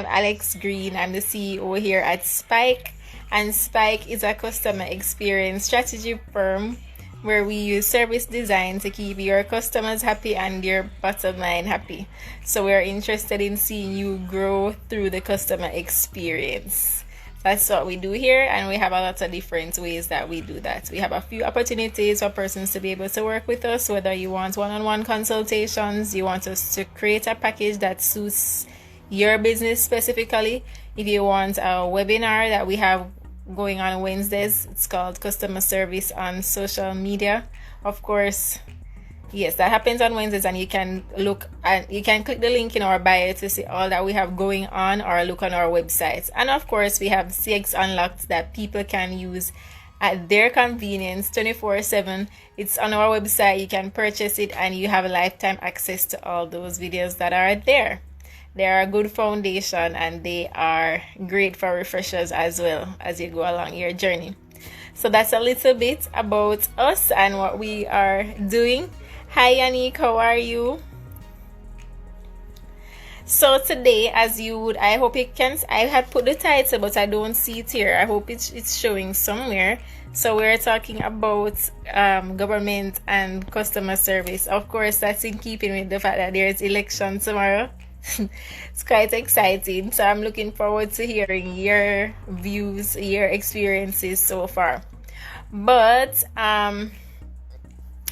I'm Alex Green. I'm the CEO here at Spike, and Spike is a customer experience strategy firm where we use service design to keep your customers happy and your bottom line happy. So we're interested in seeing you grow through the customer experience. That's what we do here, and we have a lot of different ways that we do that. We have a few opportunities for persons to be able to work with us, whether you want one-on-one consultations, you want us to create a package that suits your business specifically. If you want a webinar that we have going on Wednesdays, it's called Customer Service on Social Media. Of course, yes, that happens on Wednesdays, and you can look and you can click the link in our bio to see all that we have going on, or look on our website. And of course, we have CX Unlocked that people can use at their convenience 24/7. It's on our website. You can purchase it, and you have lifetime access to all those videos that are there. They are a good foundation, and they are great for refreshers as well as you go along your journey. So that's a little bit about us and what we are doing. Hi Yannick, how are you? So today, as you would, I hope you can, I had put the title but I don't see it here. I hope it's showing somewhere. So we're talking about government and customer service. Of course, that's in keeping with the fact that there's election tomorrow. It's quite exciting, so I'm looking forward to hearing your views, your experiences so far. But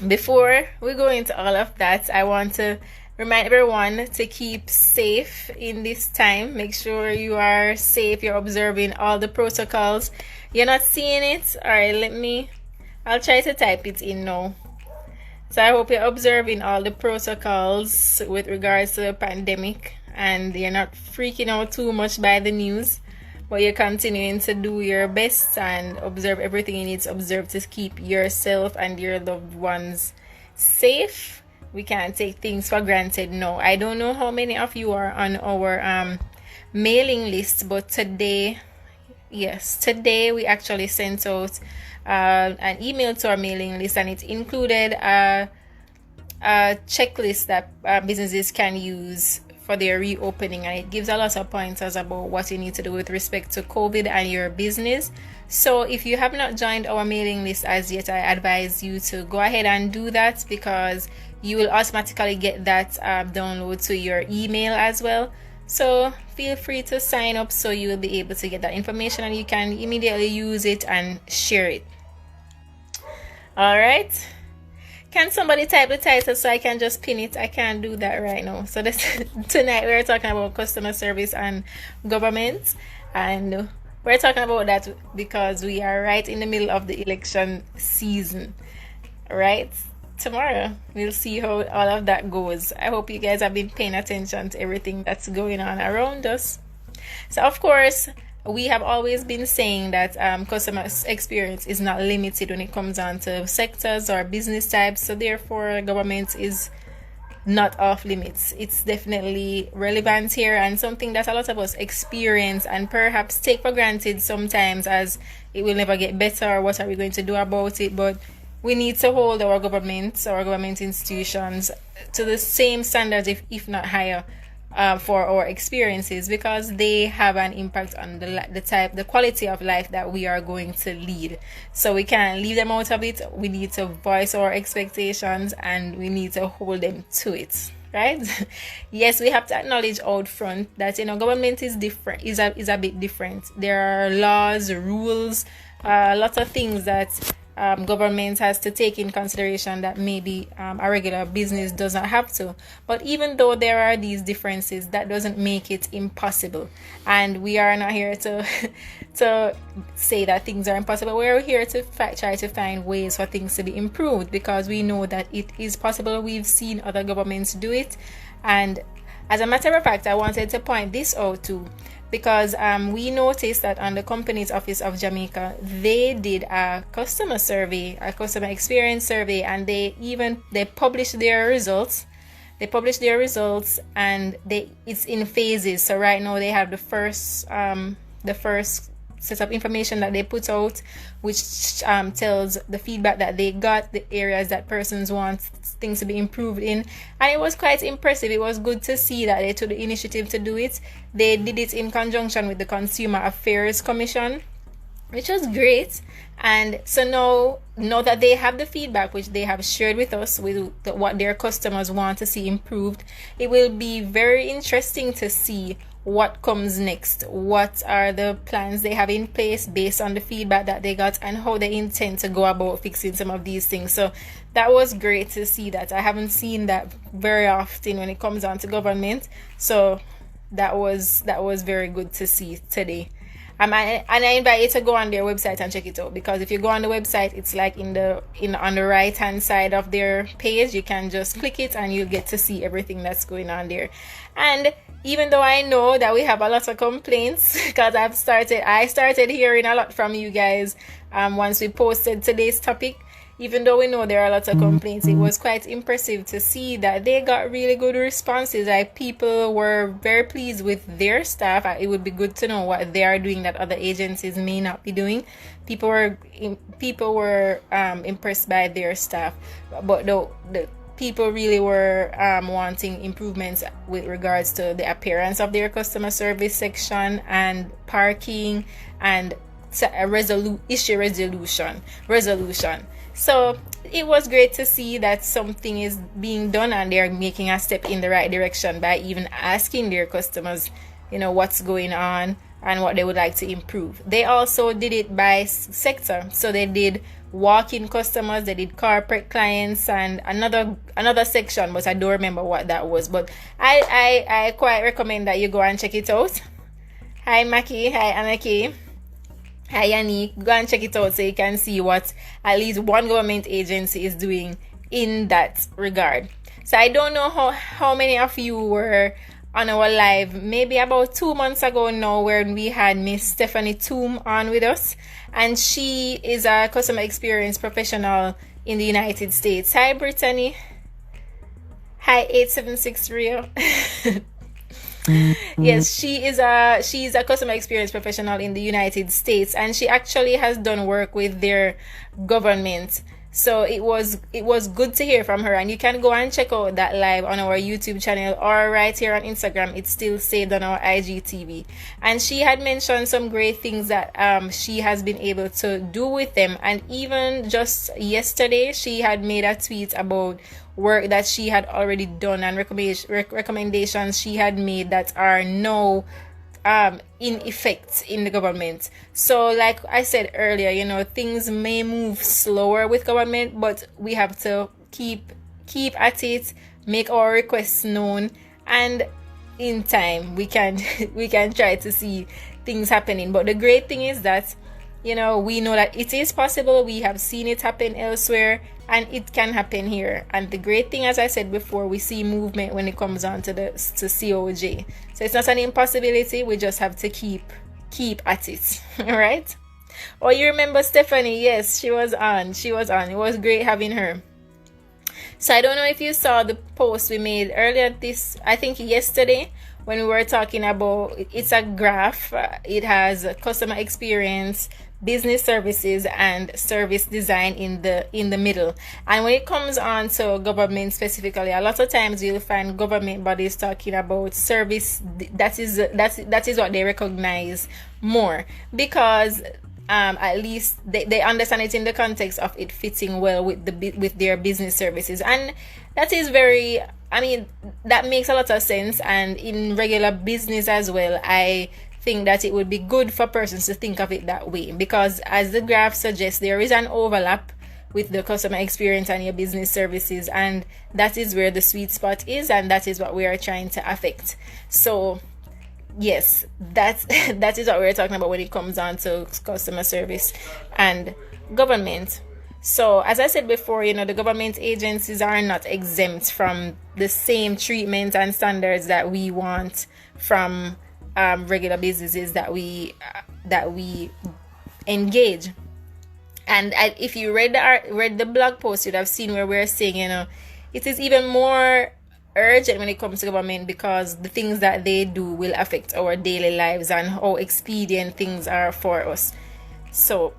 before we go into all of that, I want to remind everyone to keep safe in this time. Make sure you are safe, you're observing all the protocols. You're not seeing it? All right, I'll try to type it in now. So I hope you're observing all the protocols with regards to the pandemic, and you're not freaking out too much by the news, but you're continuing to do your best and observe everything you need to observe to keep yourself and your loved ones safe. We can't take things for granted. No, I don't know how many of you are on our mailing list, but today we actually sent out an email to our mailing list, and it included a checklist that businesses can use for their reopening, and it gives a lot of pointers about what you need to do with respect to COVID and your business. So if you have not joined our mailing list as yet, I advise you to go ahead and do that, because you will automatically get that download to your email as well. So feel free to sign up so you will be able to get that information, and you can immediately use it and share it. All right. Can somebody type the title so I can just pin it? I can't do that right now. So tonight we're talking about customer service and government, and we're talking about that because we are right in the middle of the election season. Right? Tomorrow we'll see how all of that goes. I hope you guys have been paying attention to everything that's going on around us. So of course, we have always been saying that customer experience is not limited when it comes on to sectors or business types. So therefore, government is not off limits. It's definitely relevant here, and something that a lot of us experience and perhaps take for granted sometimes, as it will never get better, or what are we going to do about it. But we need to hold our government institutions to the same standards, if not higher, for our experiences, because they have an impact on the quality of life that we are going to lead. So we can't leave them out of it. We need to voice our expectations, and we need to hold them to it. Right? Yes, we have to acknowledge out front that government is different, is a bit different. There are laws, rules, lots of things that government has to take in consideration that maybe a regular business does not have to. But even though there are these differences, that doesn't make it impossible. And we are not here to say that things are impossible. We're here to try to find ways for things to be improved, because we know that it is possible. We've seen other governments do it. And as a matter of fact, I wanted to point this out too, because we noticed that on the Companies Office of Jamaica, they did a customer survey, a customer experience survey, and they published their results. And it's in phases. So right now they have the first of information that they put out, which tells the feedback that they got, the areas that persons want things to be improved in. And it was quite impressive. It was good to see that they took the initiative to do it. They did it in conjunction with the Consumer Affairs Commission, which was great. And so now that they have the feedback, which they have shared with us, with what their customers want to see improved, it will be very interesting to see what comes next. What are the plans they have in place based on the feedback that they got, and how they intend to go about fixing some of these things. So that was great to see that. I haven't seen that very often when it comes on to government. So that was very good to see today. And I invite you to go on their website and check it out, because if you go on the website, it's like on the right hand side of their page. You can just click it and you'll get to see everything that's going on there. And even though I know that we have a lot of complaints, because I started hearing a lot from you guys once we posted today's topic. Even though we know there are lots of complaints, it was quite impressive to see that they got really good responses. Like, people were very pleased with their staff. It would be good to know what they are doing that other agencies may not be doing. People were impressed by their staff, but the people really were wanting improvements with regards to the appearance of their customer service section and parking and issue resolution. So it was great to see that something is being done and they're making a step in the right direction by even asking their customers, what's going on and what they would like to improve. They also did it by sector. So they did walk-in customers, they did corporate clients, and another section, but I don't remember what that was. But I quite recommend that you go and check it out. Hi Maki, hi Anaki. Hi Yannick, go and check it out so you can see what at least one government agency is doing in that regard. So I don't know how many of you were on our live maybe about 2 months ago now, when we had Miss Stephanie Toom on with us, and she is a customer experience professional in the United States. Hi Brittany. Hi 876 Rio. Yes, she's a customer experience professional in the United States, and she actually has done work with their government. So it was good to hear from her, and you can go and check out that live on our YouTube channel or right here on Instagram. It's still saved on our IGTV. And she had mentioned some great things that she has been able to do with them. And even just yesterday, she had made a tweet about work that she had already done and recommendations she had made that are now in effect in the government. So like I said earlier, things may move slower with government, but we have to keep at it, make our requests known, and in time we can try to see things happening. But the great thing is that we know that it is possible. We have seen it happen elsewhere, and it can happen here. And the great thing, as I said before, we see movement when it comes on to COJ. So it's not an impossibility. We just have to keep at it. All right. Oh, you remember Stephanie? Yes, she was on. It was great having her. So I don't know if you saw the post we made earlier I think yesterday, when we were talking about, it's a graph. It has customer experience, business services, and service design in the middle. And when it comes on to government specifically, a lot of times you'll find government bodies talking about service. That is what they recognize more, because at least they understand it in the context of it fitting well with their business services. And that is that makes a lot of sense. And in regular business as well, I think that it would be good for persons to think of it that way, because as the graph suggests, there is an overlap with the customer experience and your business services, and that is where the sweet spot is, and that is what we are trying to affect. So yes, that is what we're talking about when it comes on to customer service and government. So as I said before, the government agencies are not exempt from the same treatment and standards that we want from regular businesses that we engage. And if you read the blog post, you'd have seen where we're saying, it is even more urgent when it comes to government, because the things that they do will affect our daily lives and how expedient things are for us. So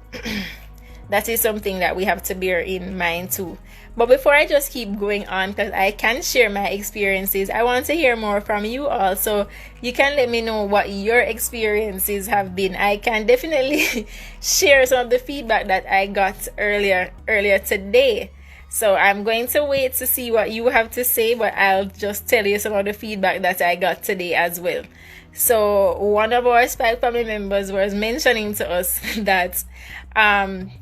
that is something that we have to bear in mind too. But before I just keep going on, because I can share my experiences, I want to hear more from you all. So you can let me know what your experiences have been. I can definitely share some of the feedback that I got earlier today. So I'm going to wait to see what you have to say, but I'll just tell you some of the feedback that I got today as well. So one of our Spike family members was mentioning to us that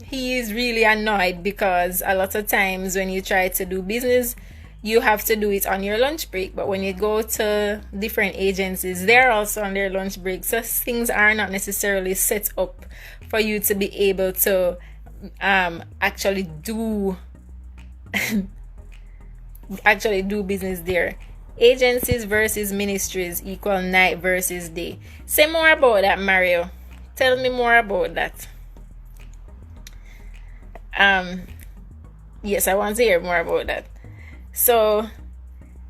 he is really annoyed because a lot of times when you try to do business, you have to do it on your lunch break. But when you go to different agencies, they're also on their lunch break. So things are not necessarily set up for you to be able to actually do business there. Agencies versus ministries equal night versus day. Say more about that, Mario. Tell me more about that. Yes, I want to hear more about that. So,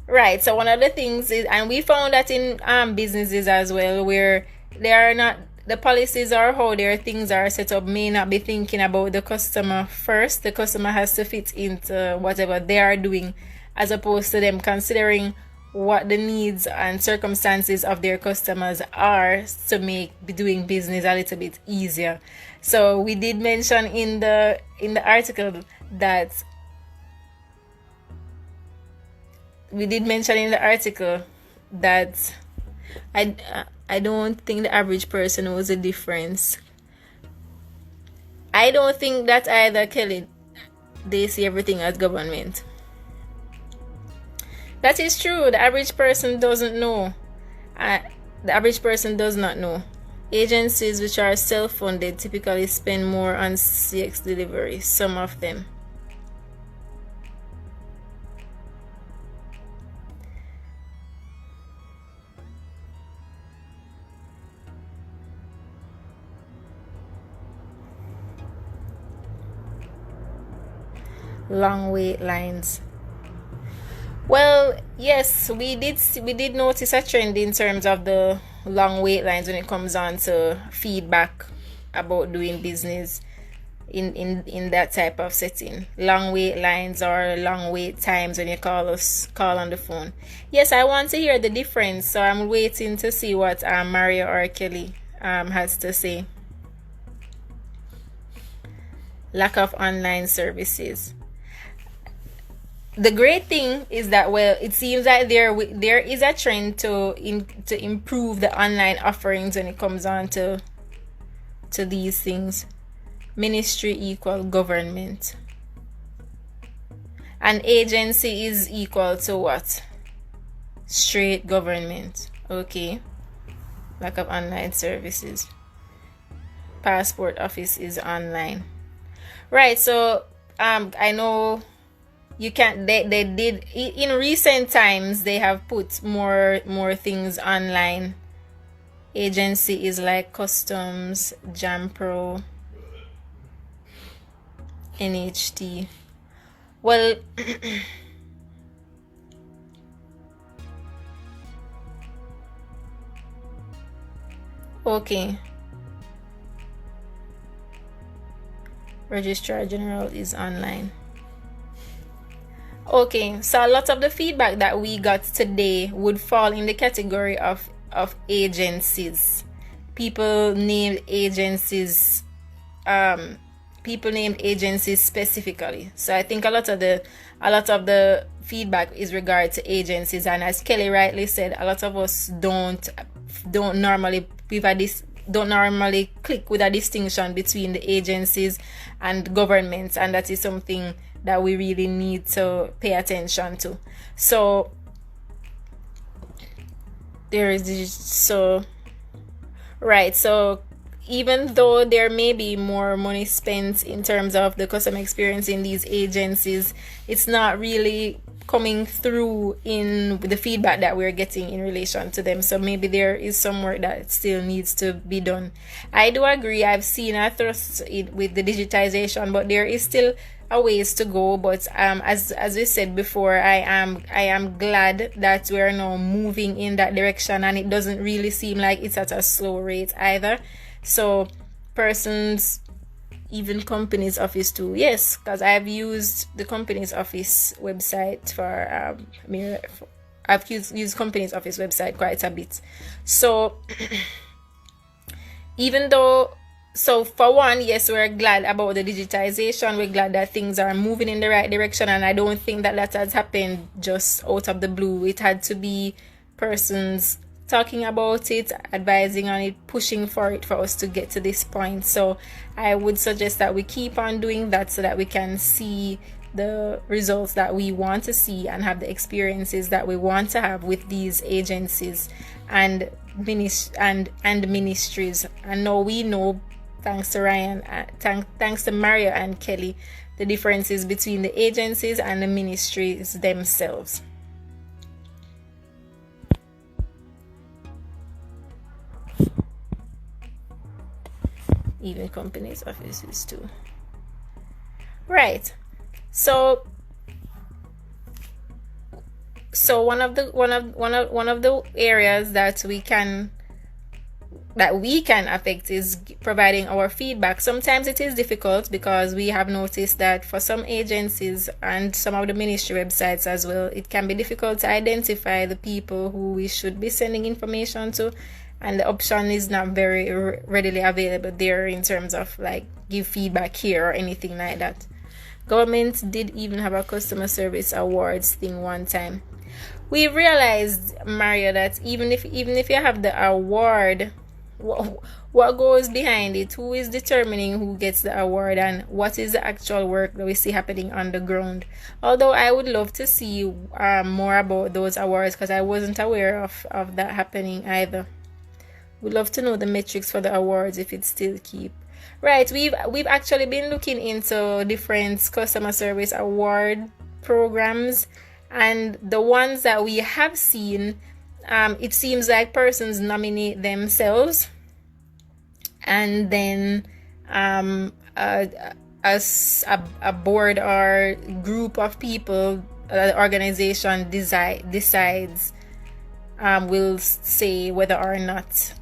right. So one of the things is, and we found that in businesses as well, where they are not, the policies or how their things are set up may not be thinking about the customer first. The customer has to fit into whatever they are doing, as opposed to them considering what the needs and circumstances of their customers are to make doing business a little bit easier. So we did mention in the article that I don't think the average person knows the difference. I don't think that either, Kelly. They see everything as government. That is true. The average person doesn't know. The average person does not know. Agencies which are self-funded typically spend more on CX delivery. Some of them. Long wait lines. Well, yes, we did notice a trend in terms of the long wait lines when it comes on to feedback about doing business in that type of setting. Long wait lines or long wait times when you call on the phone. Yes, I want to hear the difference, so I'm waiting to see what Mario or Kelly has to say. Lack of online services. The great thing is that, well, it seems like there is a trend to improve the online offerings when it comes on to these things. Ministry equal government. An agency is equal to what? Straight government. Okay. Lack of online services. Passport office is online. Right, so I know you can't, they did in recent times, they have put more things online. Agency is like customs, Jampro, NHT. Well, okay. Registrar General is online. Okay, so a lot of the feedback that we got today would fall in the category of agencies. People named agencies specifically. So I think a lot of the feedback is regard to agencies, and as Kelly rightly said, a lot of us don't normally click with a distinction between the agencies and governments, and that is something that we really need to pay attention to. So there is this, so even though there may be more money spent in terms of the customer experience in these agencies, it's not really coming through in the feedback that we're getting in relation to them. So maybe there is some work that still needs to be done. I do agree. I've seen a thrust with the digitization, but there is still a ways to go, but as we said before, I am glad that we're now moving in that direction, and it doesn't really seem like it's at a slow rate either. So persons, even company's office too. Yes, because I've used the company's office website for I've used company's office website quite a bit. So even though, so for one, yes, we're glad about the digitization. We're glad that things are moving in the right direction, and I don't think that that has happened just out of the blue. It had to be persons talking about it, advising on it, pushing for it for us to get to this point. So I would suggest that we keep on doing that so that we can see the results that we want to see and have the experiences that we want to have with these agencies and ministries. And now we know, thanks to Ryan, thanks to Mario and Kelly, the differences between the agencies and the ministries themselves. Even companies' offices too. Right. So one of the areas that we can affect is providing our feedback. Sometimes it is difficult because we have noticed that for some agencies and some of the ministry websites as well, it can be difficult to identify the people who we should be sending information to, and the option is not very readily available there in terms of like give feedback here or anything like that. Government did even have a customer service awards thing one time. We realized, Mario, that even if you have the award, what goes behind it? Who is determining who gets the award, and what is the actual work that we see happening on the ground? Although I would love to see more about those awards, because I wasn't aware of that happening either. We'd love to know the metrics for the awards if it's still keep. Right, we've actually been looking into different customer service award programs, and the ones that we have seen, it seems like persons nominate themselves, and then a board or group of people, the organization decides, will say whether or not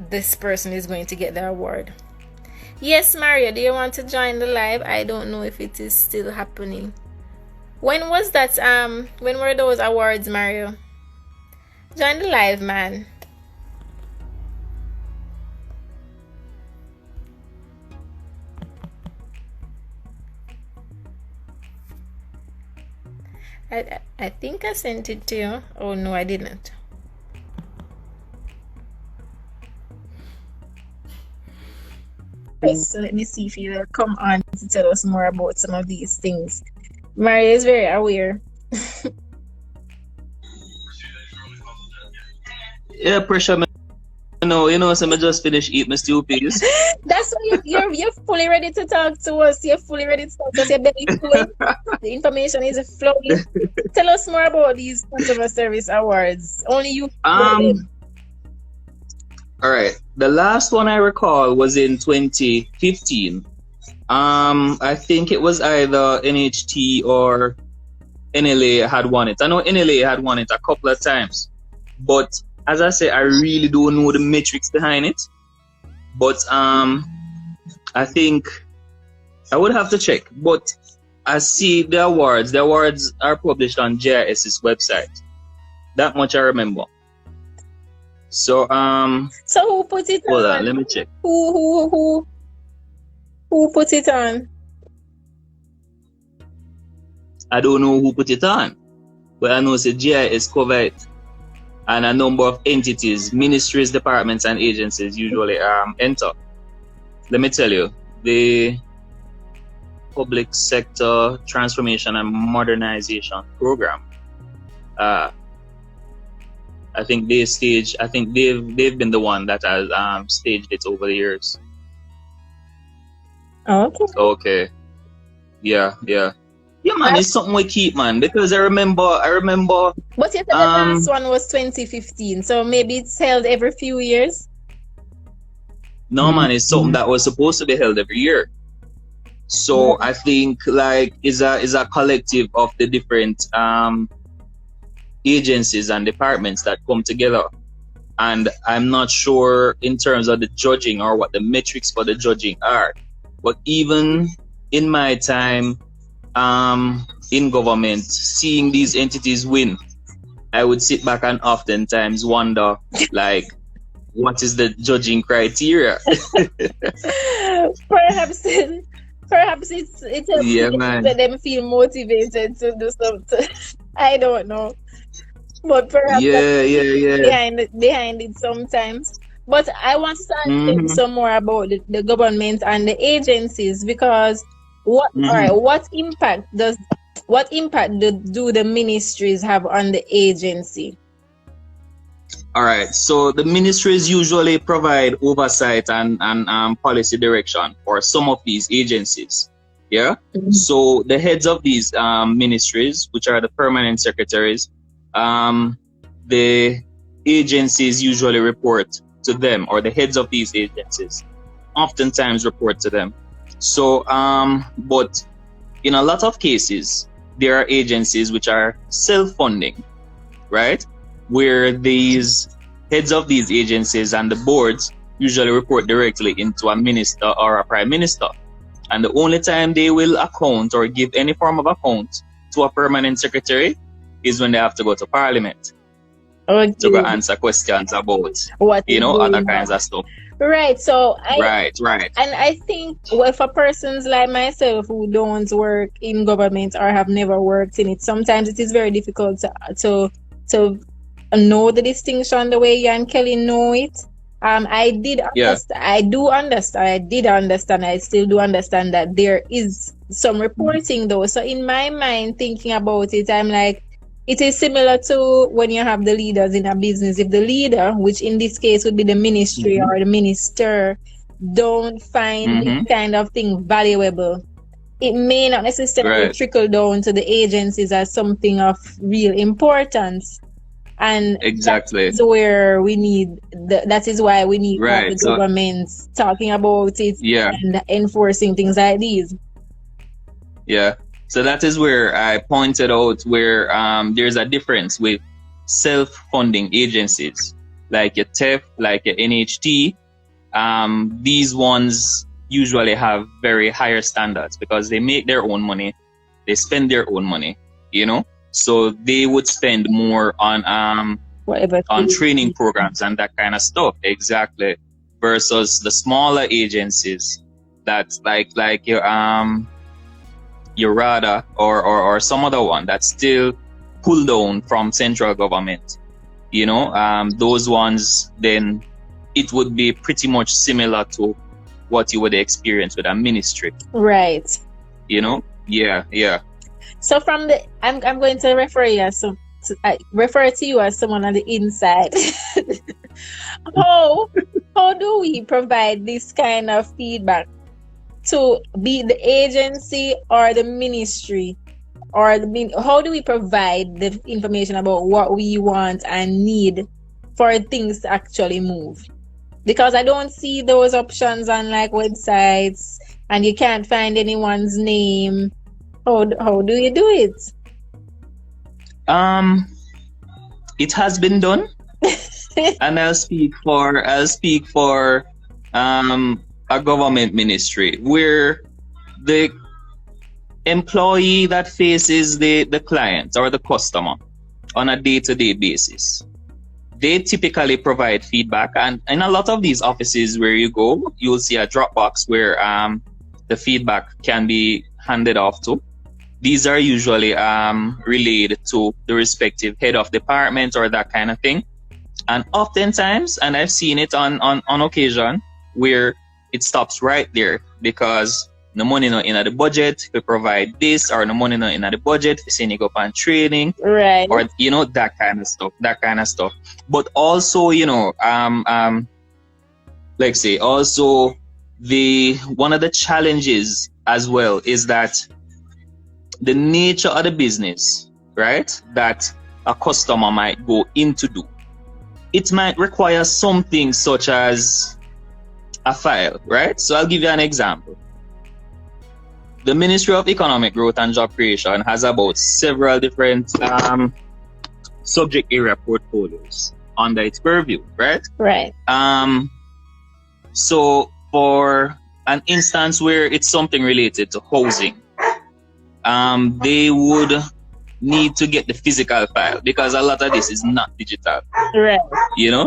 this person is going to get the award. Yes, Mario, do you want to join the live? I don't know if it is still happening. When was that? When were those awards, Mario? Join the live, man. I think I sent it to you. Oh no, I didn't. So let me see if you will come on to tell us more about some of these things. Mario is very aware. Yeah, pressure. So I just finished eating my stew peas. That's why you're fully ready to talk to us. You're fully ready to talk to us. Your belly full. The information is flowing. Tell us more about these customer service awards. Only you. All right. The last one I recall was in 2015. I think it was either NHT or NLA had won it. I know NLA had won it a couple of times, but as I say, I really don't know the metrics behind it. But I think I would have to check. But I see the awards. The awards are published on GIS's website. That much I remember. So who put it hold on? on, let me check. Who put it on? I don't know who put it on, but I know it's GIS cover it, and a number of entities, ministries, departments, and agencies usually enter. Let me tell you, the Public Sector Transformation and Modernization Program. I think they've been the one that has staged it over the years. Okay. Okay. Yeah, man, it's something we keep, man, because I remember. But you said the last one was 2015, so maybe it's held every few years. No, man, it's something that was supposed to be held every year. So I think like is a collective of the different agencies and departments that come together. And I'm not sure in terms of the judging or what the metrics for the judging are. But even in my time in government, seeing these entities win, I would sit back and oftentimes wonder, like, what is the judging criteria? Perhaps, perhaps it's a Yeah, feeling man. that them feel motivated to do something. I don't know, but perhaps Yeah, yeah, yeah. behind it sometimes. But I want to start saying Mm-hmm. some more about the government and the agencies, because what all Mm-hmm. right, what impact do the ministries have on the agency? All right. So the ministries usually provide oversight and policy direction for some of these agencies. Yeah. So the heads of these ministries, which are the permanent secretaries, um, the agencies usually report to them, or the heads of these agencies oftentimes report to them. So, but in a lot of cases, there are agencies which are self-funding, right? Where these heads of these agencies and the boards usually report directly into a minister or a prime minister. And the only time they will account or give any form of account to a permanent secretary is when they have to go to parliament Okay. to go answer questions about, What is other going kinds on? of stuff. Right. So Right, right. and I think, well, for persons like myself who don't work in government or have never worked in it, sometimes it is very difficult to know the distinction the way you and Kelly know it. I did Yeah. understand. I do understand. I did understand. I still do understand that there is some reporting though. So in my mind, thinking about it, I'm like, it is similar to when you have the leaders in a business. If the leader, which in this case would be the ministry Mm-hmm. or the minister, don't find this Mm-hmm. kind of thing valuable, it may not necessarily Right. trickle down to the agencies as something of real importance. And Exactly. that's where we need that is why we need more of the Right. So governments talking about it yeah. and enforcing things like these. Yeah. So that is where I pointed out where there's a difference with self-funding agencies like your TEF, like your NHT. These ones usually have very higher standards because they make their own money, they spend their own money, so they would spend more on Whatever. training programs and that kind of stuff. Exactly. Versus the smaller agencies that's like your RADA or some other one that's still pulled down from central government. Those ones, then it would be pretty much similar to what you would experience with a ministry. Right. Yeah. So from I'm going to refer you as refer to you as someone on the inside. How do we provide this kind of feedback to be the agency or the ministry, or how do we provide the information about what we want and need for things to actually move? Because I don't see those options on like websites, and you can't find anyone's name. How do you do it? It has been done. And I'll speak for a government ministry where the employee that faces the client or the customer on a day-to-day basis, they typically provide feedback. And in a lot of these offices where you go, you'll see a drop box where the feedback can be handed off to. These are usually relayed to the respective head of department or that kind of thing. And oftentimes, and I've seen it on occasion, where it stops right there because no money not in the budget to provide this, or no money not in the budget to send you up on training, Right. or that kind of stuff. But also, like say, also one of the challenges as well is that the nature of the business, right, that a customer might go in to do, it might require something such as a file, right? So I'll give you an example. the Ministry of Economic Growth and Job Creation has about several different subject area portfolios under its purview, right? Right. So for an instance where it's something related to housing, they would need to get the physical file because a lot of this is not digital. Right.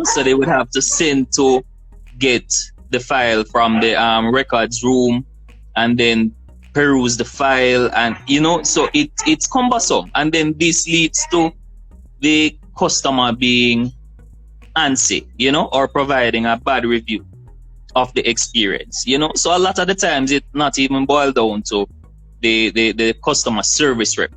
So they would have to send to get the file from the records room and then peruse the file, and so it's cumbersome, and then this leads to the customer being antsy, or providing a bad review of the experience, so a lot of the times it not even boiled down to the customer service rep,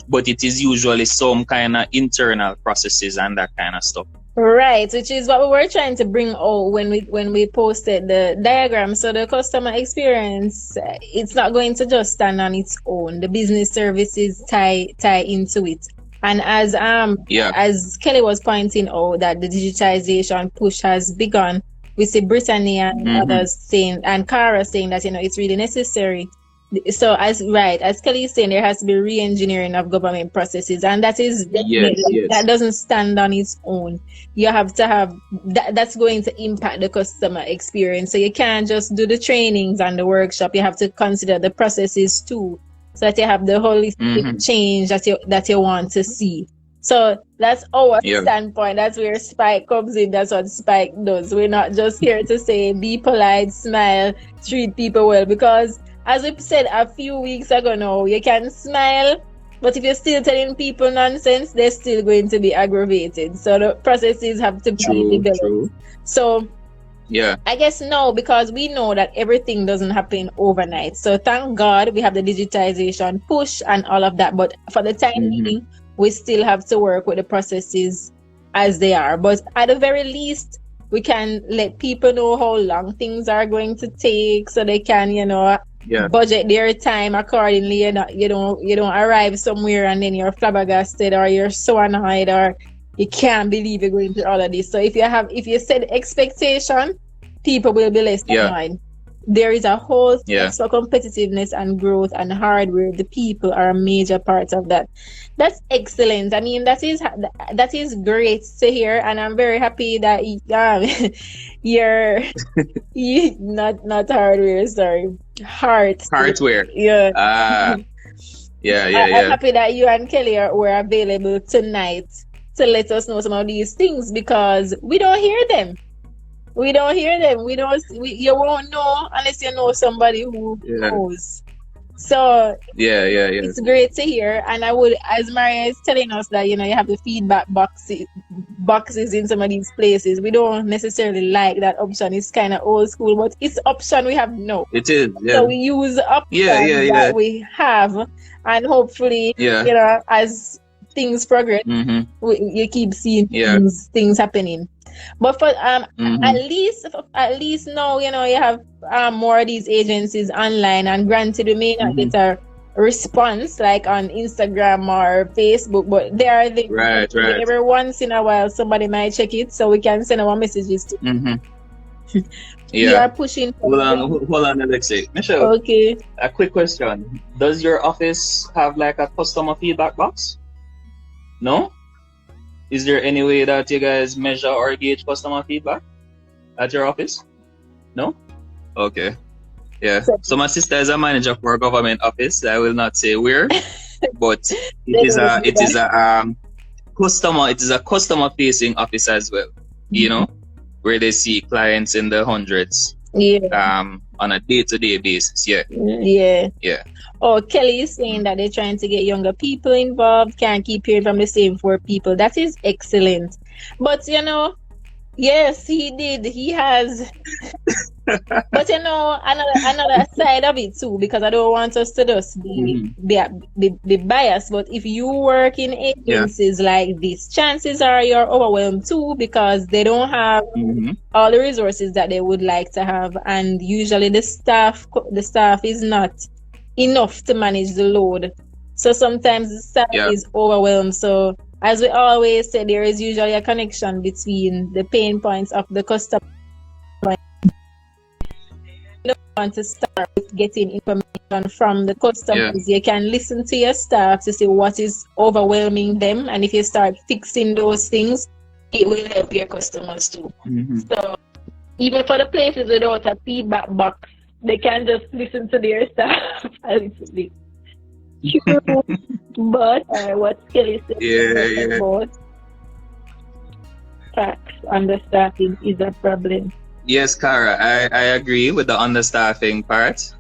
but it is usually some kind of internal processes and that kind of stuff. Right, which is what we were trying to bring out when we posted the diagram. So the customer experience, it's not going to just stand on its own. The business services tie into it. And as Kelly was pointing out, that the digitization push has begun. We see Brittany and others saying, and Cara saying that it's really necessary. So as Kelly is saying, there has to be re-engineering of government processes, and that is that doesn't stand on its own. You have to have that's going to impact the customer experience. So you can't just do the trainings and the workshop. You have to consider the processes too, so that you have the holistic change that you want to see. So that's our standpoint. That's where Spike comes in. That's what Spike does. We're not just here to say be polite, smile, treat people well, because as we said a few weeks ago now, you can smile, but if you're still telling people nonsense, they're still going to be aggravated. So the processes have to be developed. True. So I guess no, because we know that everything doesn't happen overnight. So thank God we have the digitization push and all of that. But for the time being, we still have to work with the processes as they are. But at the very least, we can let people know how long things are going to take, so they can, budget their time accordingly. You don't arrive somewhere and then you're flabbergasted, or you're so annoyed, or you can't believe you're going through all of this. So if you set expectation, people will be less annoyed. There is a whole space for competitiveness and growth and hardware. The people are a major part of that. That's excellent. I mean, that is great to hear, and I'm very happy that you're not hardware, sorry, hardware. Yeah. I'm happy that you and Kelly were available tonight to let us know some of these things, because we don't hear them. You won't know unless you know somebody who knows. So it's great to hear. And I would, as Maria is telling us that, you have the feedback boxes in some of these places. We don't necessarily like that option. It's kind of old school, but it's the option we have now. It is. Yeah. So we use the option that we have, and hopefully, as things progress, you keep seeing things happening. But for at least now, you have more of these agencies online, and granted, we may not get a response like on Instagram or Facebook, but they are right. Every once in a while somebody might check it, so we can send our messages to You are pushing. Hold on, Alexei. Michelle. Okay. A quick question: does your office have like a customer feedback box? No? Is there any way that you guys measure or gauge customer feedback at your office? No? Okay. Yeah. So my sister is a manager for a government office. I will not say where, but it is a customer facing office as well. Where they see clients in the hundreds. On a day-to-day basis. Yeah. Oh, Kelly is saying that they're trying to get younger people involved, can't keep hearing from the same 4 people. That is excellent. But yes, he did. He has. But another side of it too, because I don't want us to just be biased. But if you work in agencies like this, chances are you're overwhelmed too, because they don't have all the resources that they would like to have, and usually the staff is not enough to manage the load. So sometimes the staff is overwhelmed. So as we always say, there is usually a connection between the pain points of the customer want to start with getting information from the customers, you can listen to your staff to see what is overwhelming them, and if you start fixing those things, it will help your customers too. So even for the places without a feedback box, they can just listen to their staff a little bit. True, but what Kelly said about facts, understaffing is a problem. Yes, Cara, I agree with the understaffing part.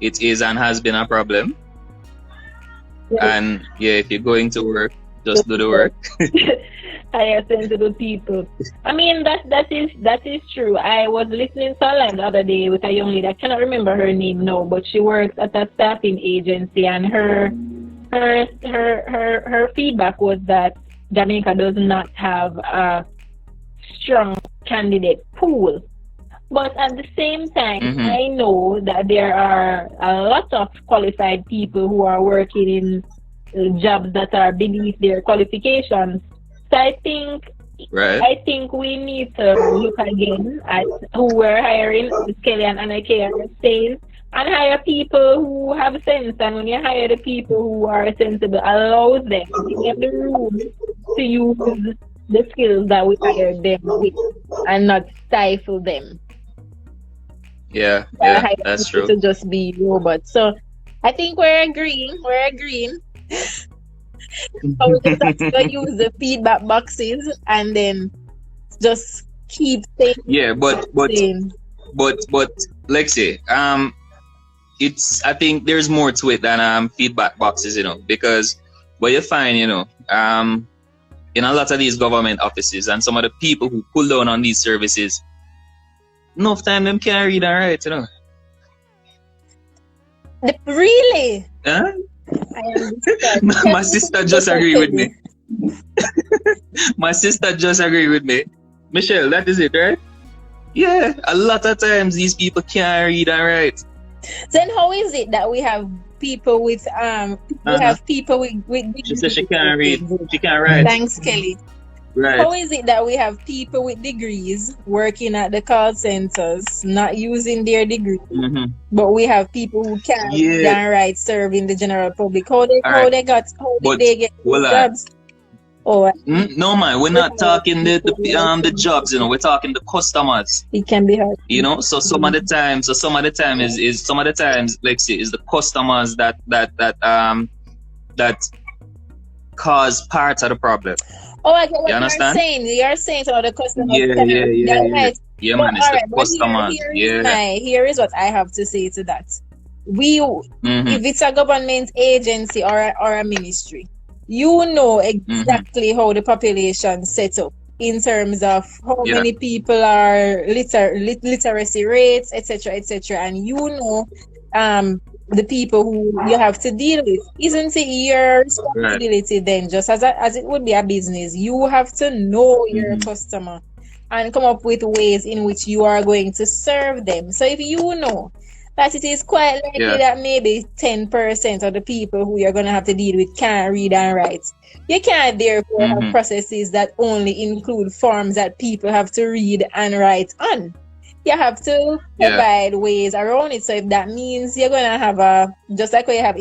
It is and has been a problem. Yes. And if you're going to work, just do the work. Hire sensible people. I mean, that is true. I was listening to a line the other day with a young lady. I cannot remember her name now, but she works at a staffing agency, and her feedback was that Jamaica does not have a strong candidate pool. But at the same time, I know that there are a lot of qualified people who are working in jobs that are beneath their qualifications. So I think we need to look again at who we're hiring, as Kelly and Anna K are saying, and hire people who have sense. And when you hire the people who are sensible, allow them, give them the room to use the skills that we hired them with, and not stifle them. Yeah, that's true. To just be robots. So I think we're agreeing. So we just have to use the feedback boxes and then just keep saying. Yeah, but Lexi, I think there's more to it than feedback boxes, because what you find, in a lot of these government offices and some of the people who pull down on these services, enough time them can't read and write, Really? Huh? My sister just agreed with me. My sister just agreed with me. Michelle, that is it, right? Yeah, a lot of times these people can't read and write. Then how is it that we have people with She said she can't read, she can't write. Thanks, Kelly. Right. How is it that we have people with degrees working at the call centers, not using their degree, but we have people who can't read and write serving the general public? How did they get jobs? No man, we're not talking the jobs, we're talking the customers. It can be hard. So some of the times like say is the customers that cause part of the problem. Oh, I get what you're saying. You're saying to the customers. Right. Yeah, man, it's the customers. Here is what I have to say to that. If it's a government agency or a ministry, you know exactly how the population set up in terms of how many people are literacy rates, etc., and you know the people who you have to deal with. Isn't it your responsibility then, just as it would be a business, you have to know your customer and come up with ways in which you are going to serve them. So if you know that it is quite likely that maybe 10% of the people who you're going to have to deal with can't read and write, you can't therefore have processes that only include forms that people have to read and write on. You have to provide ways around it. So if that means you're gonna have just like when you have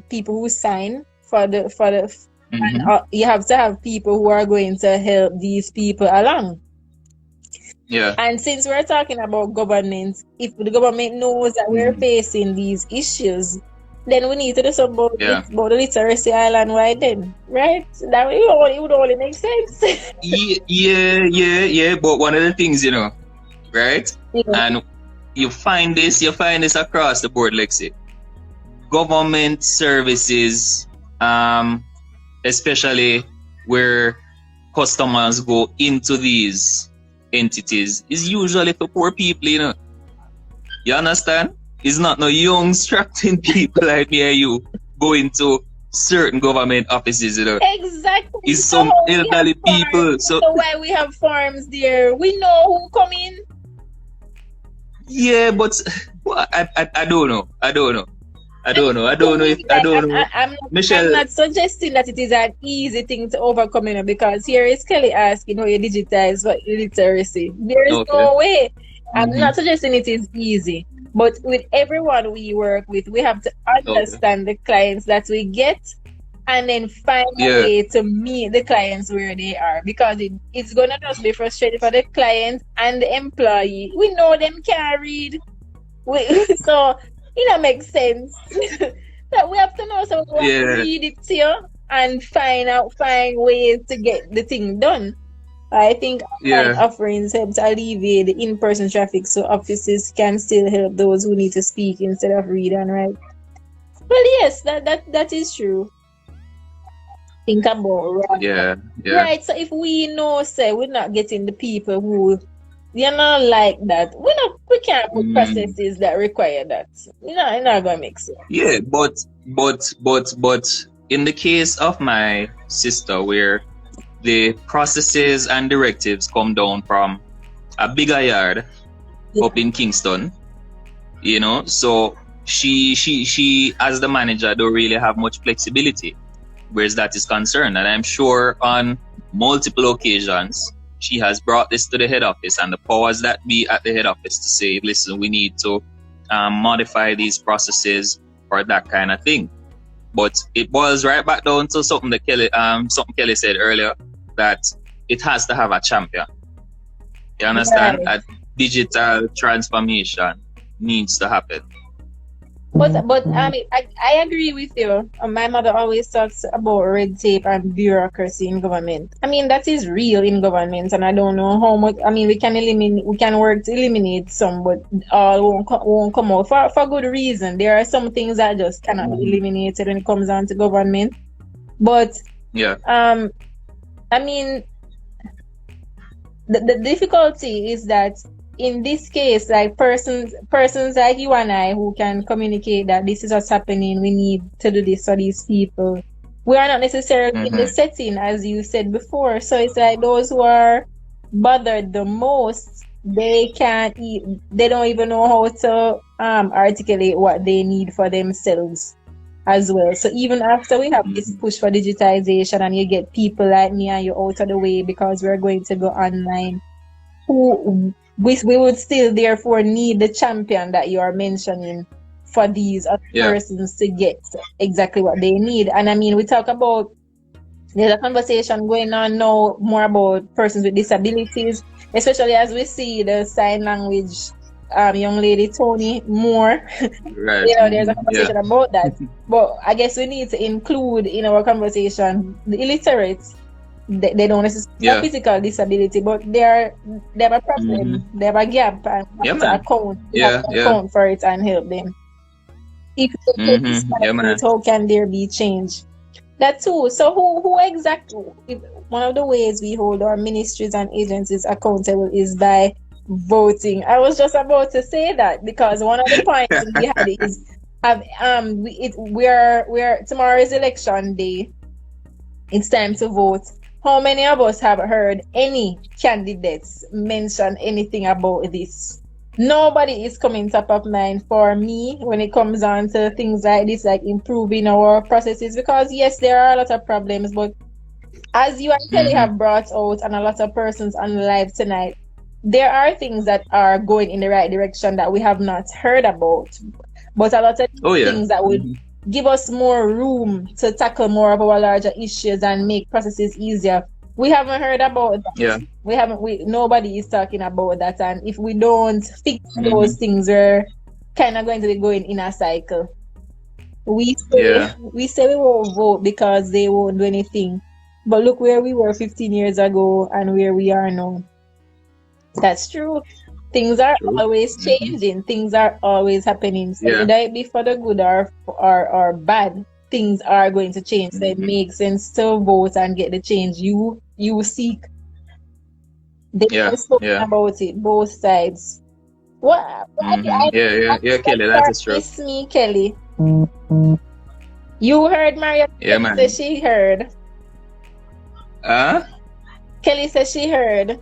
people who sign for the and, you have to have people who are going to help these people along. Yeah. And since we're talking about government, if the government knows that we're facing these issues, then we need to do something about the literacy island wide then, right? That it would only make sense. Yeah. But one of the things, right? Yeah. And you find this across the board, Lexi. Government services, especially where customers go into these entities, is usually for poor people, You understand? It's not no young, struggling people like me and you going to certain government offices, Exactly. It's some elderly people. So why we have farms there? We know who come in. Yeah, but I don't know. Michelle, I'm not suggesting that it is an easy thing to overcome, because here is Kelly asking how you digitize literacy. There is no way. I'm not suggesting it is easy, But with everyone we work with, we have to Okay. understand the clients that we get and then find a Yeah. way to meet the clients where they are, because it's gonna just be frustrating for the client and the employee. We know them can't read. So makes sense. That we have to know, so we have to Yeah. read it here and find ways to get the thing done. I think online Yeah. offerings help to alleviate the in-person traffic so offices can still help those who need to speak instead of read and write. Well, yes, that is true. Think about right. Yeah. Yeah. Right. So if we know, say, we're not getting the people who not like that, we can't put Mm. processes that require that. It's not gonna make sense. Yeah, but in the case of my sister, where the processes and directives come down from a bigger yard Yeah. up in Kingston, so she as the manager don't really have much flexibility whereas that is concerned, and I'm sure on multiple occasions she has brought this to the head office and the powers that be at the head office to say, listen, we need to modify these processes or that kind of thing. But it boils right back down to something that Kelly said earlier, that it has to have a champion. You understand? Right. A digital transformation needs to happen. But I mean, I agree with you. My mother always talks about red tape and bureaucracy in government. I mean, that is real in government, and I don't know how much. I mean, we can work to eliminate some, but all won't come out for good reason. There are some things that just cannot be eliminated when it comes down to government. But Yeah. I mean, the difficulty is that in this case, like persons like you and I who can communicate that this is what's happening, we need to do this for these people. We are not necessarily in the setting, as you said before. So it's like those who are bothered the most, they don't even know how to articulate what they need for themselves as well. So even after we have this push for digitization and you get people like me and you out of the way because we're going to go online, who we would still therefore need the champion that you are mentioning for these other persons to get exactly what they need. And I mean, we talk about, there's a conversation going on now more about persons with disabilities, especially as we see the sign language young lady Tony more. Right. There's a conversation about that. But I guess we need to include in our conversation the illiterate. They don't necessarily have physical disability, but they have a problem. They have a gap, and we have to account for it and help them. If they take this how can there be change? That too. So who exactly? One of the ways we hold our ministries and agencies accountable is by voting. I was just about to say that, because one of the points we had is we're tomorrow is election day. It's time to vote. How many of us have heard any candidates mention anything about this? Nobody is coming top of mind for me when it comes on to things like this, like improving our processes, because yes, there are a lot of problems, but as you and Kelly have brought out, and a lot of persons on live tonight, there are things that are going in the right direction that we have not heard about, but a lot of things that would give us more room to tackle more of our larger issues and make processes easier. We haven't heard about that. Nobody is talking about that, and if we don't fix those things, we're kind of going to be going in a cycle. We say we won't vote because they won't do anything, but look where we were 15 years ago and where we are now. That's true. Things are always changing. Things are always happening. So whether it be for the good or bad, things are going to change. So it makes sense to vote and get the change you seek. They have spoken about it, both sides. What? Kelly, that is true. It's me, Kelly. You heard Maria say she heard. Kelly says she heard.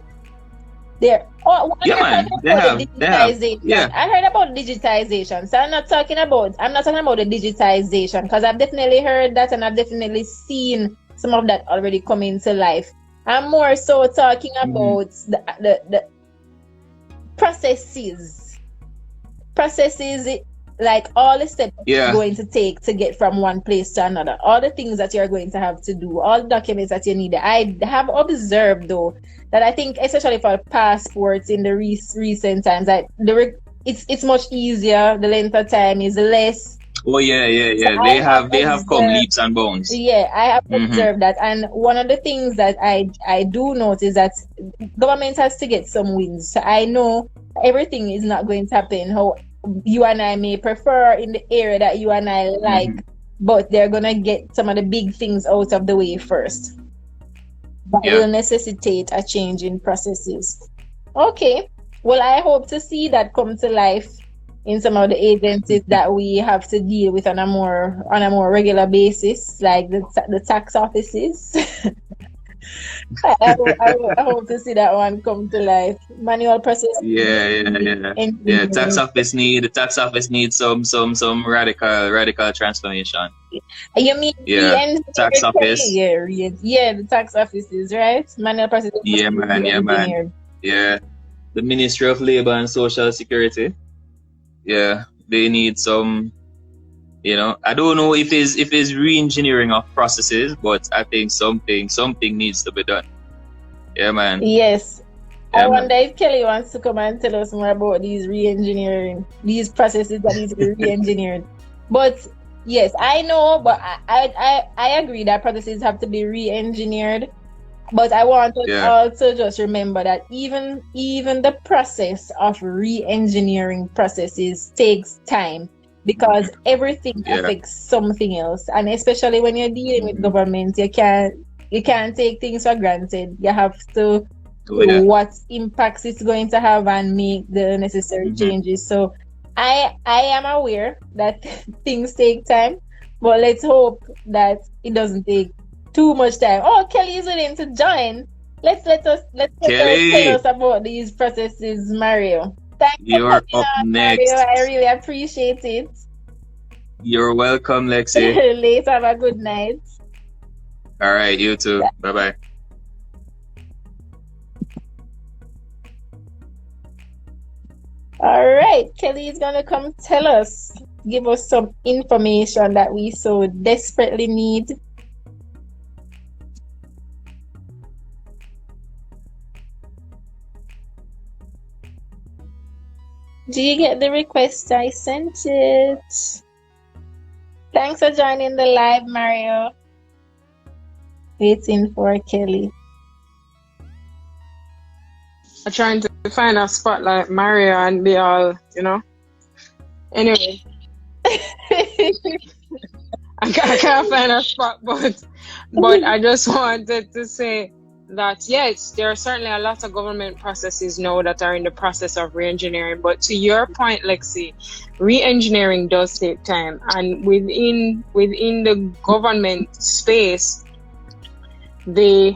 There. They have. I heard about digitization. So I'm not talking about the digitization, because I've definitely heard that and I've definitely seen some of that already come into life. I'm more so talking about the processes processes, like all the steps it's Yeah. going to take to get from one place to another, all the things that you're going to have to do, all the documents that you need. I have observed though that I think, especially for passports in the recent times, that it's much easier. The length of time is less. Oh yeah, yeah, So yeah. I have They have come observed, leaps and bounds. yeah, I have Mm-hmm. observed that. And one of the things that I do notice that government has to get some wins. So I know everything is not going to happen how you and I may prefer in the area that you and I like, Mm-hmm. but they're gonna get some of the big things out of the way first. That Yeah. will necessitate a change in processes. Okay. Well, I hope to see that come to life in some of the agencies that we have to deal with on a more regular basis, like the tax offices. I hope to see that one come to life. Manual process Yeah, yeah, yeah. Yeah, engineering. the tax office needs some radical transformation. You mean Yeah. Tax re-engineered? office. Yeah, yeah, the tax offices, right? Manual process must Yeah be man, yeah man. re-engineered. Yeah. The Ministry of Labor and Social Security. Yeah. They need some, I don't know if it's re-engineering of processes, but I think something needs to be done. Yeah man. Yes. I Yeah man. wonder if Kelly wants to come and tell us more about these re-engineering, these processes that need to be re-engineered. But yes, I know, but I agree that processes have to be re-engineered. But I want us Yeah. also just remember that even the process of re-engineering processes takes time, because everything Yeah. affects something else. And especially when you're dealing with Mm-hmm. government, you can't take things for granted. You have to Oh know yeah. what impacts it's going to have and make the necessary Mm-hmm. changes. So I am aware that things take time, but let's hope that it doesn't take too much time. Oh, Kelly is willing to join. Let her tell us Kelly, about these processes, Mario. Thanks for you're coming up on, Mario. next. I really appreciate it. You're welcome, Lexi. Later, have a good night. All right, you too. Bye bye. All right, Kelly is gonna come tell us, give us some information that we so desperately need. Do you get the request? I sent it. Thanks for joining the live, Mario. Waiting for Kelly. I'm trying to find a spot like Mario and be all, Anyway, I can't find a spot, but I just wanted to say that yes, there are certainly a lot of government processes now that are in the process of re-engineering. But to your point, Lexi, re-engineering does take time, and within the government space, there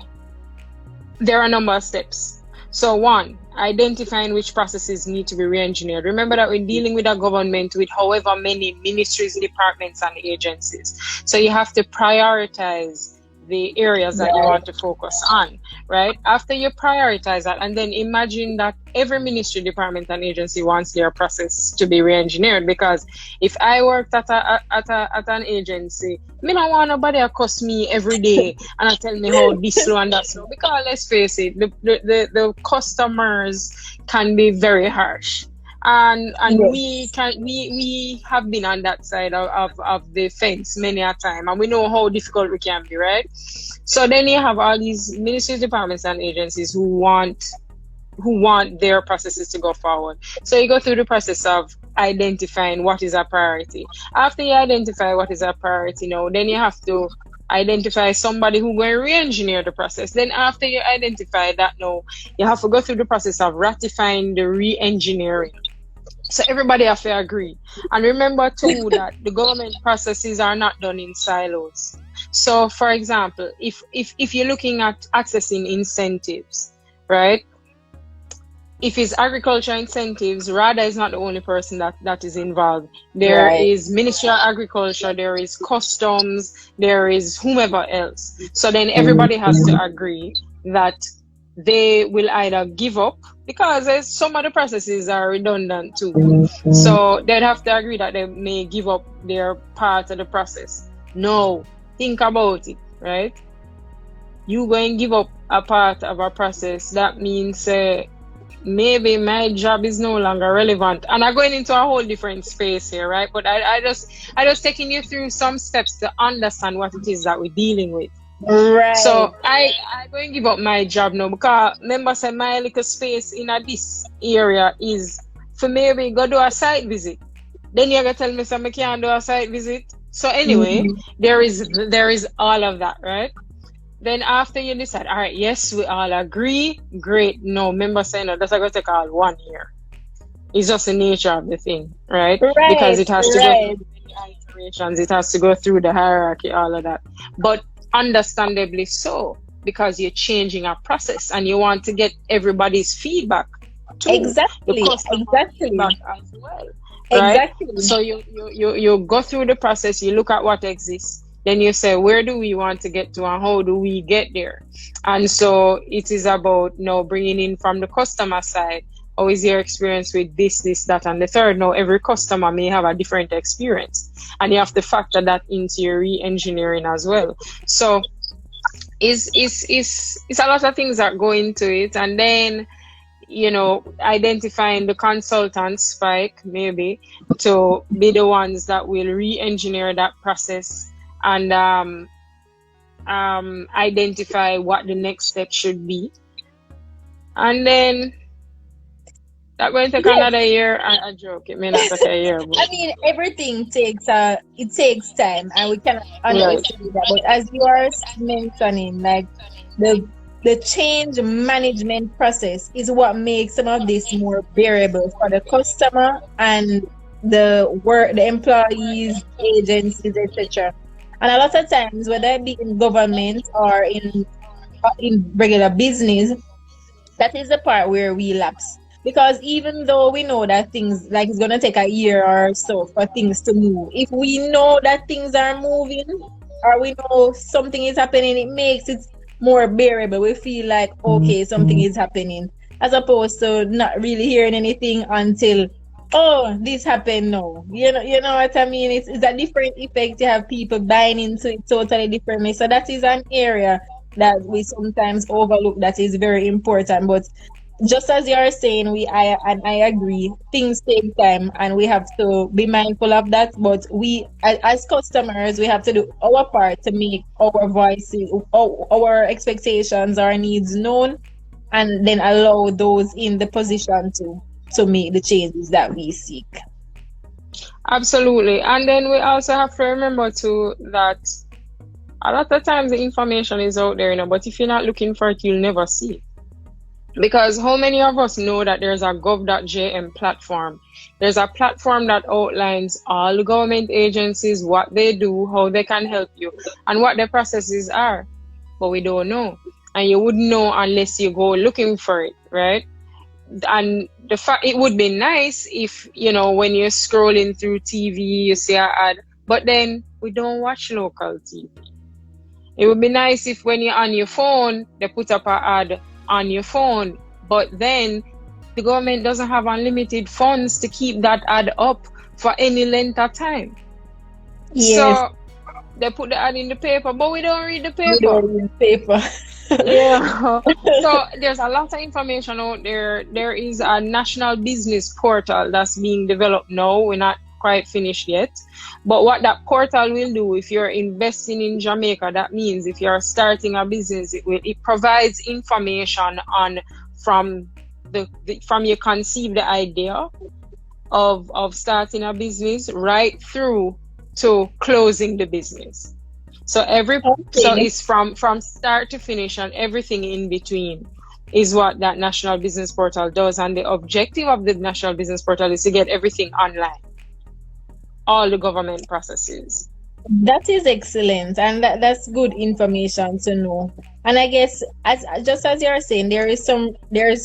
are a number of steps. So one, identifying which processes need to be re-engineered. Remember that we're dealing with a government with however many ministries, departments, and agencies. So you have to prioritize the areas that you want to focus on, right? After you prioritize that, and then imagine that every ministry, department, and agency wants their process to be re-engineered. Because if I worked at an agency, me don't want nobody to cuss me every day and tell me how this slow and that slow. Because let's face it, the customers can be very harsh. And Yes. we have been on that side of the fence many a time, and we know how difficult we can be, right? So then you have all these ministries, departments, and agencies who want their processes to go forward. So you go through the process of identifying what is a priority. After you identify what is a priority, then you have to identify somebody who will re-engineer the process. Then after you identify that, you have to go through the process of ratifying the re-engineering. So everybody have to agree. And remember too that the government processes are not done in silos. So for example, if you're looking at accessing incentives, right? If it's agriculture incentives, RADA is not the only person that is involved. There is Ministry of Agriculture, there is customs, there is whomever else. So then everybody has to agree that they will either give up because some of the processes are redundant too. So they'd have to agree that they may give up their part of the process. No, think about it, right? You go and give up a part of a process. That means maybe my job is no longer relevant, and I'm going into a whole different space here, right? But I just taking you through some steps to understand what it is that we're dealing with. Right. So I go and give up my job now because remember say my little space in this area is for maybe go do a site visit. Then you're gonna tell me some I can't do a site visit. So anyway, there is all of that, right? Then after you decide, all right, yes, we all agree, great. No, member saying no, that's gonna take all 1 year. It's just the nature of the thing, right? Because Right, it has to go right. through many iterations, it has to go through the hierarchy, all of that. But understandably so, because you're changing a process and you want to get everybody's feedback too, the Exactly, customer exactly, feedback as well, right? exactly. So you go through the process, you look at what exists, then you say, where do we want to get to and how do we get there? And so it is about now bringing in from the customer side, how is your experience with this, that, and the third? Now, every customer may have a different experience, and you have to factor that into your re-engineering as well. So it's a lot of things that go into it, and then identifying the consultant spike maybe to be the ones that will re-engineer that process and identify what the next step should be, and then that going to take Yes, another year. I joke, it may not take a year, I but mean everything takes time, and we cannot right. underestimate that. But as you are mentioning, like the the change management process is what makes some of this more bearable for the customer and the employees, agencies, etc. And a lot of times, whether it be in government or in regular business, that is the part where we lapse. Because even though we know that things like it's gonna take a year or so for things to move, if we know that things are moving or we know something is happening, it makes it more bearable. We feel like okay, something is happening, as opposed to not really hearing anything until oh, this happened now. You know what I mean? It's a different effect. You have people buying into it totally differently. So that is an area that we sometimes overlook that is very important. But just as you are saying, I agree, things take time and we have to be mindful of that. But we as customers, we have to do our part to make our voices, our expectations, our needs known, and then allow those in the position to make the changes that we seek. Absolutely. And then we also have to remember too that a lot of times the information is out there, but if you're not looking for it, you'll never see it. Because how many of us know that there's a gov.jm platform? There's a platform that outlines all the government agencies, what they do, how they can help you, and what the processes are. But we don't know. And you wouldn't know unless you go looking for it, right? And the fact it would be nice if, when you're scrolling through TV, you see an ad, but then we don't watch local TV. It would be nice if when you're on your phone, they put up an ad on your phone, but then the government doesn't have unlimited funds to keep that ad up for any length of time. Yes, So they put the ad in the paper, but we don't read the we paper. don't read paper. Yeah. So there's a lot of information out there. There is a national business portal that's being developed now. We're not quite finished yet. But what that portal will do, if you're investing in Jamaica, that means if you're starting a business, it provides information on from from you conceive the idea of starting a business right through to closing the business. So Okay. it's from start to finish and everything in between is what that national business portal does. And the objective of the national business portal is to get everything online, all the government processes. That is excellent, and that's good information to know. And I guess, as just as you're saying, there is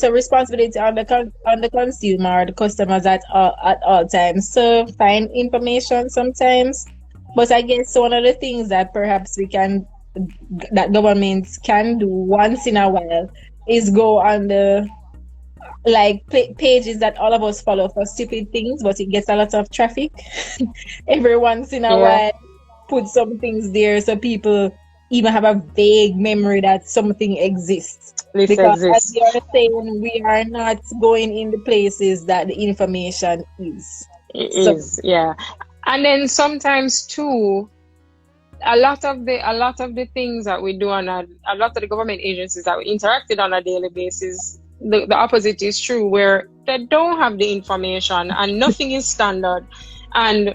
a responsibility on on the consumer or the customers at all times to find information sometimes. But I guess one of the things that perhaps that governments can do once in a while is go on like pages that all of us follow for stupid things, but it gets a lot of traffic. Every once in a Yeah, while, put some things there so people even have a vague memory that something exists. this Because as exists. you are saying, we are not going in the places that the information is. It So is, yeah. And then sometimes too, a lot of the things that we do a lot of the government agencies that we interacted on a daily basis, the opposite is true, where they don't have the information and nothing is standard. And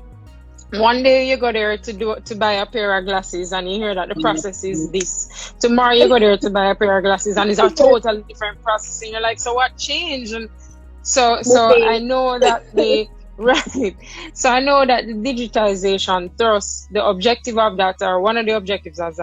one day you go there to buy a pair of glasses and you hear that the process is this. Tomorrow you go there to buy a pair of glasses and it's a totally different process. And you're like, so what changed? And the so I same. know that the right. So I know that the digitization thrust, the objective of that, or one of the objectives of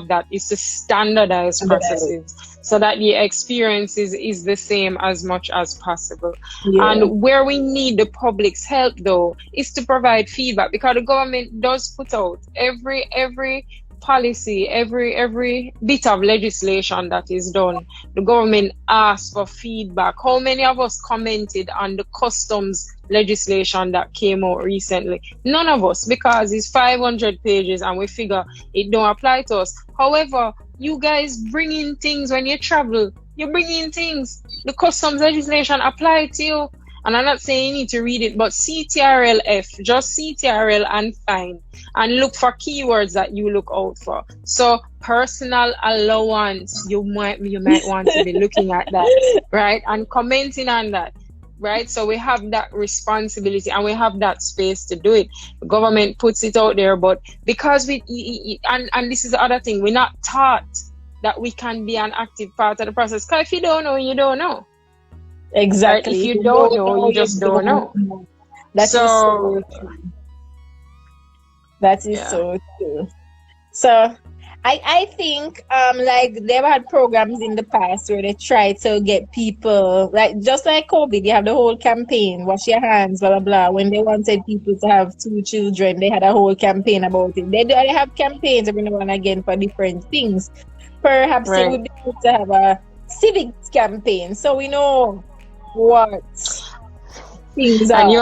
that is to standardize processes so that the experience is the same as much as possible. Yeah. And where we need the public's help though is to provide feedback, because the government does put out every policy, every bit of legislation that is done, the government asks for feedback. How many of us commented on the customs legislation that came out recently? None of us, because it's 500 pages and we figure it don't apply to us. However, you guys bring in things when you travel. You bring in things. The customs legislation apply to you. And I'm not saying you need to read it, but CTRL-F, just CTRL and find, and look for keywords that you look out for. So personal allowance, you might want to be looking at that, right? And commenting on that, right? So we have that responsibility and we have that space to do it. The government puts it out there, but because and this is the other thing, we're not taught that we can be an active part of the process. Because if you don't know, you don't know. Right? If Exactly. If you you don't don't know, know, you you just don't don't know. know. That is So so true. That is yeah, so true. So I think like they've had programs in the past where they try to get people like just like COVID, you have the whole campaign, wash your hands, blah blah blah. When they wanted people to have 2 children, they had a whole campaign about it. They have campaigns every now and again for different things. Perhaps it right. would be good to have a civics campaign so we know what things And are. you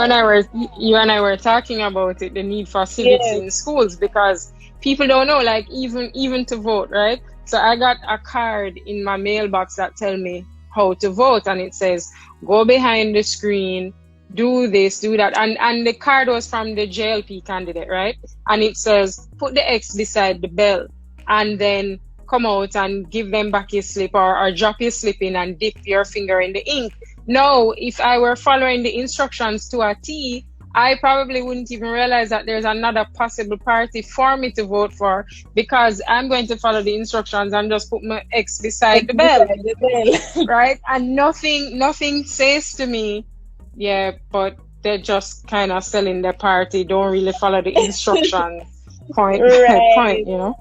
and I were talking about it, the need for civics Yes, in schools, because people don't know, like even to vote, right? So I got a card in my mailbox that tell me how to vote, and it says go behind the screen, do this, do that, and the card was from the JLP candidate, right? And it says put the X beside the bell, and then come out and give them back your slip, or drop your slip in and dip your finger in the ink. No, if I were following the instructions to a T, I probably wouldn't even realize that there's another possible party for me to vote for, because I'm going to follow the instructions and just put my X beside like the bell, beside the bell. right? And nothing says to me, yeah, but they're just kind of selling their party, don't really follow the instructions, point by Right, point, you know? right.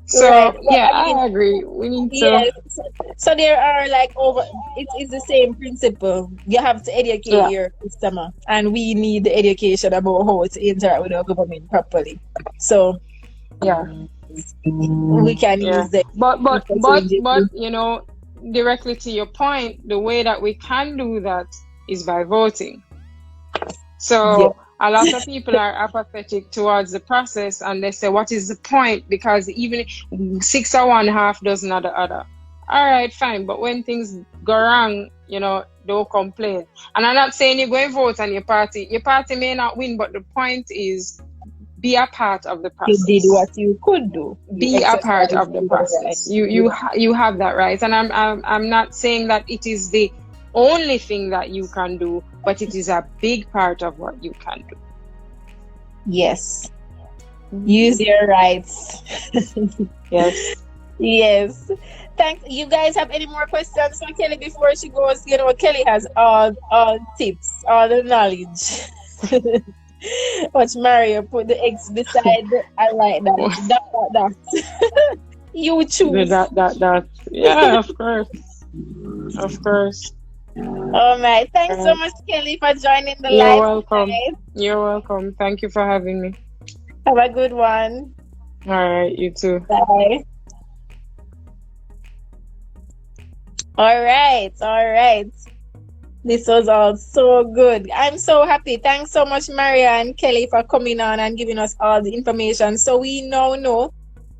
So But yeah, I mean, I agree. We need to, yes. So there are like it's the same principle. You have to educate yeah, your customer, and we need the education about how to interact with our government properly. So yeah. we can Yeah, use the but directly to your point, the way that we can do that is by voting. yeah. So a lot of people are apathetic towards the process, and they say, "What is the point?" Because even six of one, half dozen of the other. All right, fine, but when things go wrong, don't complain. And I'm not saying you're going to vote and your party may not win, but the point is be a part of the You did process. what you could do. You Be a part exercised of the your right. process. You you Yeah. ha- you have that right, and I'm not saying that it is the only thing that you can do, but it is a big part of what you can do. Yes. Use your rights. Yes. Yes. Thanks. You guys have any more questions for Kelly before she goes? You know, Kelly has all tips, all the knowledge. Watch Mario put the X beside the I like that. That. You choose. That. Yeah, of course, of course. All right. Thanks so Right. much, Kelly, for joining the You're live welcome. tonight. You're welcome. Thank you for having me. Have a good one. All right, you too. Bye. All right. All right. This was all so good. I'm so happy. Thanks so much, Maria and Kelly, for coming on and giving us all the information. So we now know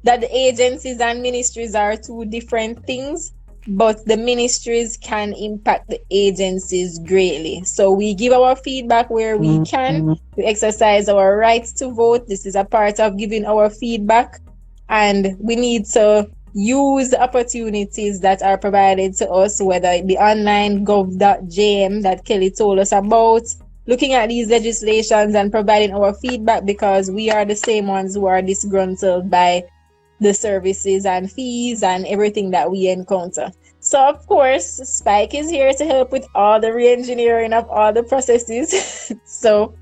that the agencies and ministries are two different things, but the ministries can impact the agencies greatly. So we give our feedback where we can. We exercise our rights to vote. This is a part of giving our feedback. And we need to use the opportunities that are provided to us, whether it be online, gov.jm that Kelly told us about, looking at these legislations and providing our feedback, because we are the same ones who are disgruntled by the services and fees and everything that we encounter. So of course, Spike is here to help with all the re-engineering of all the processes. So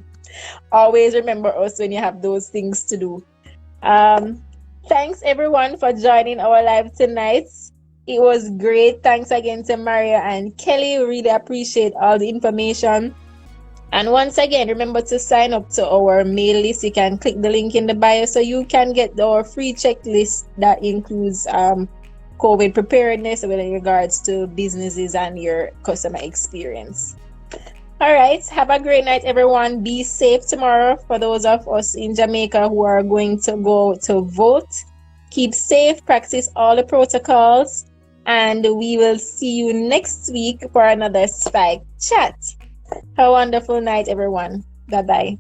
always remember us when you have those things to do. Thanks everyone for joining our live tonight. It was great. Thanks again to Maria and Kelly. We really appreciate all the information. And once again, remember to sign up to our mail list. You can click the link in the bio so you can get our free checklist that includes COVID preparedness with regards to businesses and your customer experience. All right. Have a great night, everyone. Be safe tomorrow. For those of us in Jamaica who are going to go to vote, keep safe, practice all the protocols, and we will see you next week for another Spike Chat. Have a wonderful night, everyone. Bye-bye.